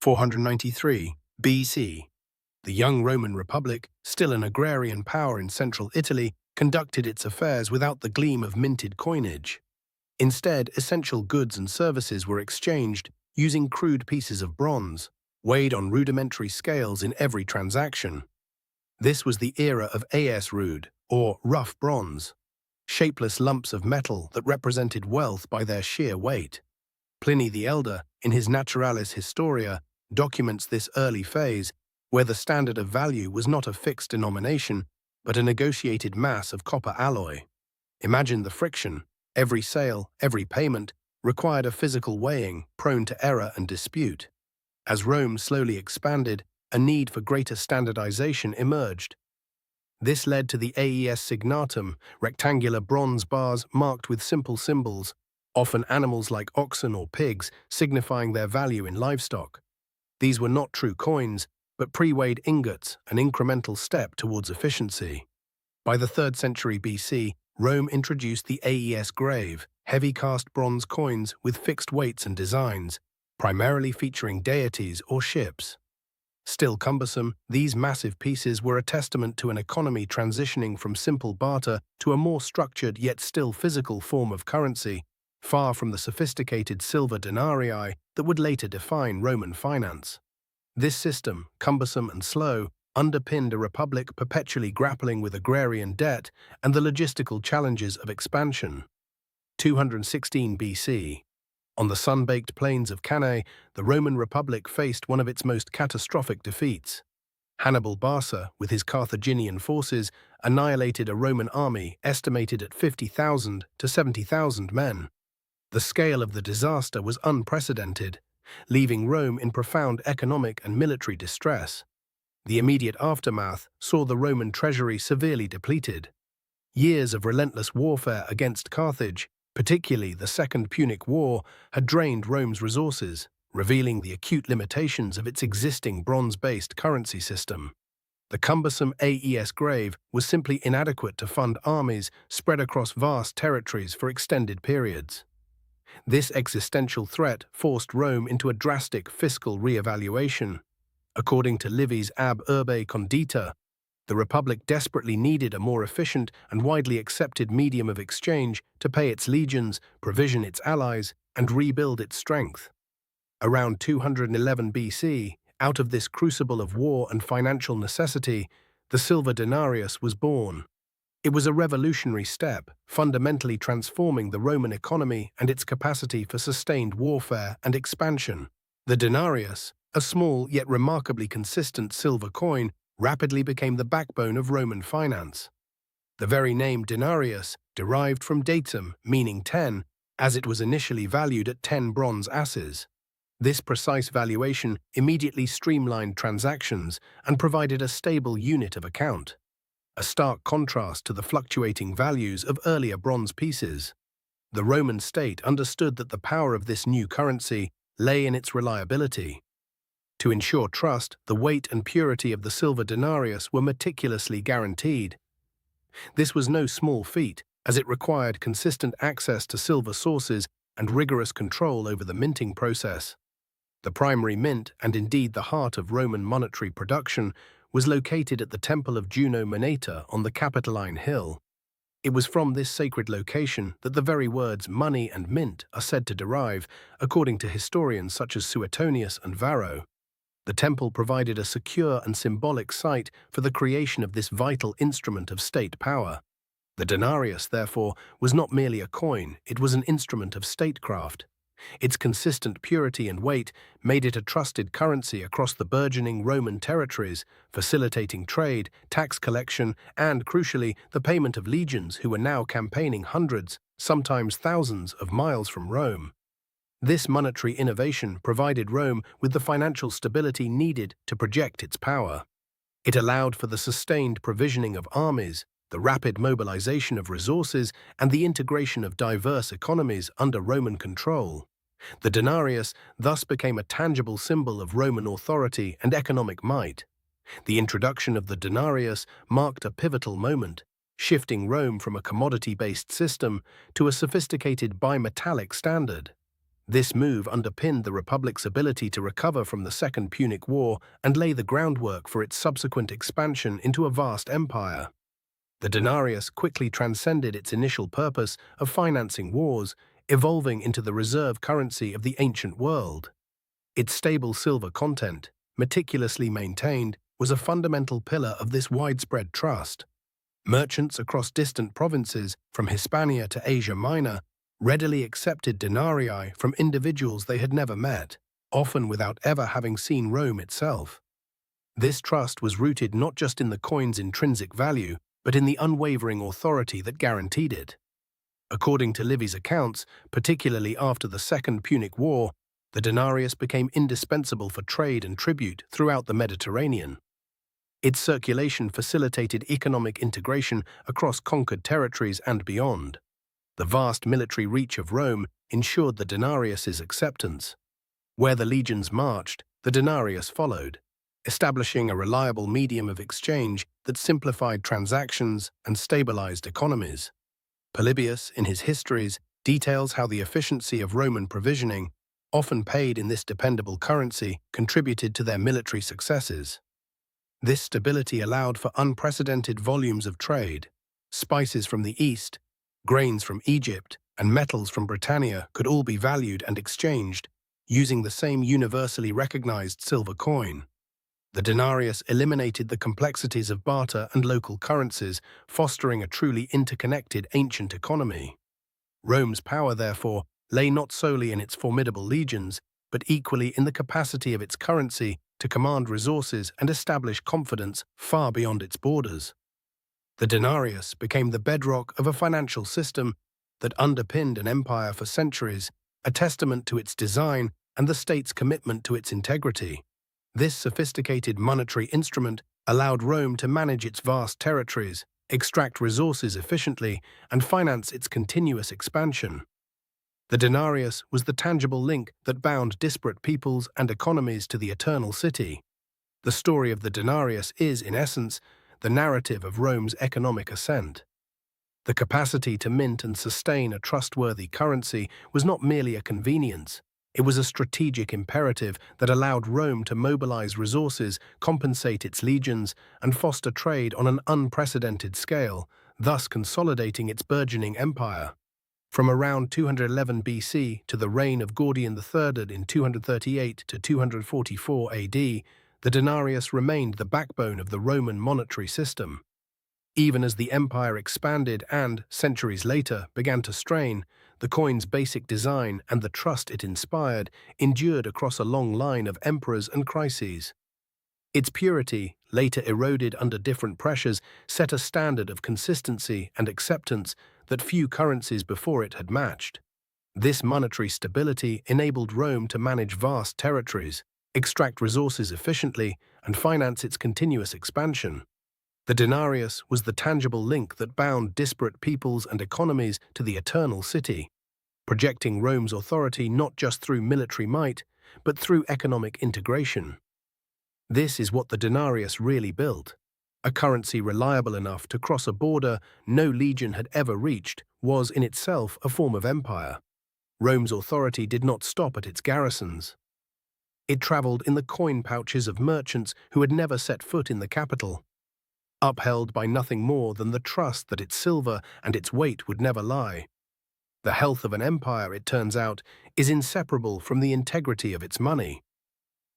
493 BC. The young Roman Republic, still an agrarian power in central Italy, conducted its affairs without the gleam of minted coinage. Instead, essential goods and services were exchanged using crude pieces of bronze, weighed on rudimentary scales in every transaction. This was the era of as rude, or rough bronze, shapeless lumps of metal that represented wealth by their sheer weight. Pliny the Elder, in his Naturalis Historia, documents this early phase, where the standard of value was not a fixed denomination, but a negotiated mass of copper alloy. Imagine the friction. Every sale, every payment, required a physical weighing, prone to error and dispute. As Rome slowly expanded, a need for greater standardization emerged. This led to the aes signatum, rectangular bronze bars marked with simple symbols, often animals like oxen or pigs, signifying their value in livestock. These were not true coins, but pre-weighed ingots, an incremental step towards efficiency. By the 3rd century BC, Rome introduced the aes grave, heavy cast bronze coins with fixed weights and designs, primarily featuring deities or ships. Still cumbersome, these massive pieces were a testament to an economy transitioning from simple barter to a more structured yet still physical form of currency, far from the sophisticated silver denarii that would later define Roman finance. This system, cumbersome and slow, underpinned a republic perpetually grappling with agrarian debt and the logistical challenges of expansion. 216 BC. On the sun-baked plains of Cannae, the Roman Republic faced one of its most catastrophic defeats. Hannibal Barca, with his Carthaginian forces, annihilated a Roman army estimated at 50,000 to 70,000 men. The scale of the disaster was unprecedented, leaving Rome in profound economic and military distress. The immediate aftermath saw the Roman treasury severely depleted. Years of relentless warfare against Carthage, particularly the Second Punic War, had drained Rome's resources, revealing the acute limitations of its existing bronze-based currency system. The cumbersome aes grave was simply inadequate to fund armies spread across vast territories for extended periods. This existential threat forced Rome into a drastic fiscal re-evaluation. According to Livy's Ab Urbe Condita, the Republic desperately needed a more efficient and widely accepted medium of exchange to pay its legions, provision its allies, and rebuild its strength. Around 211 BC, out of this crucible of war and financial necessity, the silver denarius was born. It was a revolutionary step, fundamentally transforming the Roman economy and its capacity for sustained warfare and expansion. The denarius, a small yet remarkably consistent silver coin, rapidly became the backbone of Roman finance. The very name denarius derived from datum, meaning 10, as it was initially valued at 10 bronze asses. This precise valuation immediately streamlined transactions and provided a stable unit of account, a stark contrast to the fluctuating values of earlier bronze pieces. The Roman state understood that the power of this new currency lay in its reliability. To ensure trust, the weight and purity of the silver denarius were meticulously guaranteed. This was no small feat, as it required consistent access to silver sources and rigorous control over the minting process. The primary mint, and indeed the heart of Roman monetary production, was located at the Temple of Juno Moneta on the Capitoline Hill. It was from this sacred location that the very words money and mint are said to derive, according to historians such as Suetonius and Varro. The temple provided a secure and symbolic site for the creation of this vital instrument of state power. The denarius, therefore, was not merely a coin, it was an instrument of statecraft. Its consistent purity and weight made it a trusted currency across the burgeoning Roman territories, facilitating trade, tax collection, and, crucially, the payment of legions who were now campaigning hundreds, sometimes thousands, of miles from Rome. This monetary innovation provided Rome with the financial stability needed to project its power. It allowed for the sustained provisioning of armies, the rapid mobilization of resources, and the integration of diverse economies under Roman control. The denarius thus became a tangible symbol of Roman authority and economic might. The introduction of the denarius marked a pivotal moment, shifting Rome from a commodity-based system to a sophisticated bimetallic standard. This move underpinned the Republic's ability to recover from the Second Punic War and lay the groundwork for its subsequent expansion into a vast empire. The denarius quickly transcended its initial purpose of financing wars, evolving into the reserve currency of the ancient world. Its stable silver content, meticulously maintained, was a fundamental pillar of this widespread trust. Merchants across distant provinces, from Hispania to Asia Minor, readily accepted denarii from individuals they had never met, often without ever having seen Rome itself. This trust was rooted not just in the coin's intrinsic value, but in the unwavering authority that guaranteed it. According to Livy's accounts, particularly after the Second Punic War, the denarius became indispensable for trade and tribute throughout the Mediterranean. Its circulation facilitated economic integration across conquered territories and beyond. The vast military reach of Rome ensured the denarius's acceptance. Where the legions marched, the denarius followed, establishing a reliable medium of exchange that simplified transactions and stabilized economies. Polybius, in his Histories, details how the efficiency of Roman provisioning, often paid in this dependable currency, contributed to their military successes. This stability allowed for unprecedented volumes of trade. Spices from the East, grains from Egypt, and metals from Britannia could all be valued and exchanged using the same universally recognized silver coin. The denarius eliminated the complexities of barter and local currencies, fostering a truly interconnected ancient economy. Rome's power, therefore, lay not solely in its formidable legions, but equally in the capacity of its currency to command resources and establish confidence far beyond its borders. The denarius became the bedrock of a financial system that underpinned an empire for centuries, a testament to its design and the state's commitment to its integrity. This sophisticated monetary instrument allowed Rome to manage its vast territories, extract resources efficiently, and finance its continuous expansion. The denarius was the tangible link that bound disparate peoples and economies to the eternal city. The story of the denarius is, in essence, the narrative of Rome's economic ascent. The capacity to mint and sustain a trustworthy currency was not merely a convenience. It was a strategic imperative that allowed Rome to mobilize resources, compensate its legions, and foster trade on an unprecedented scale, thus consolidating its burgeoning empire. From around 211 BC to the reign of Gordian III in 238 to 244 AD, the denarius remained the backbone of the Roman monetary system. Even as the empire expanded and, centuries later, began to strain, the coin's basic design and the trust it inspired endured across a long line of emperors and crises. Its purity, later eroded under different pressures, set a standard of consistency and acceptance that few currencies before it had matched. This monetary stability enabled Rome to manage vast territories, extract resources efficiently, and finance its continuous expansion. The denarius was the tangible link that bound disparate peoples and economies to the eternal city, projecting Rome's authority not just through military might, but through economic integration. This is what the denarius really built. A currency reliable enough to cross a border no legion had ever reached was in itself a form of empire. Rome's authority did not stop at its garrisons. It traveled in the coin pouches of merchants who had never set foot in the capital. Upheld by nothing more than the trust that its silver and its weight would never lie. The health of an empire, it turns out, is inseparable from the integrity of its money.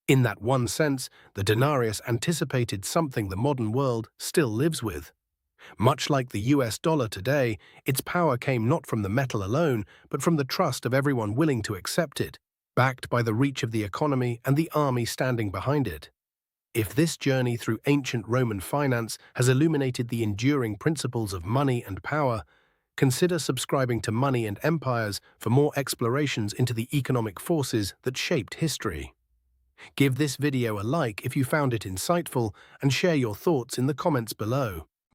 In that one sense, the denarius anticipated something the modern world still lives with. Much like the US dollar today, its power came not from the metal alone, but from the trust of everyone willing to accept it, backed by the reach of the economy and the army standing behind it. If this journey through ancient Roman finance has illuminated the enduring principles of money and power, consider subscribing to Money and Empires for more explorations into the economic forces that shaped history. Give this video a like if you found it insightful and share your thoughts in the comments below.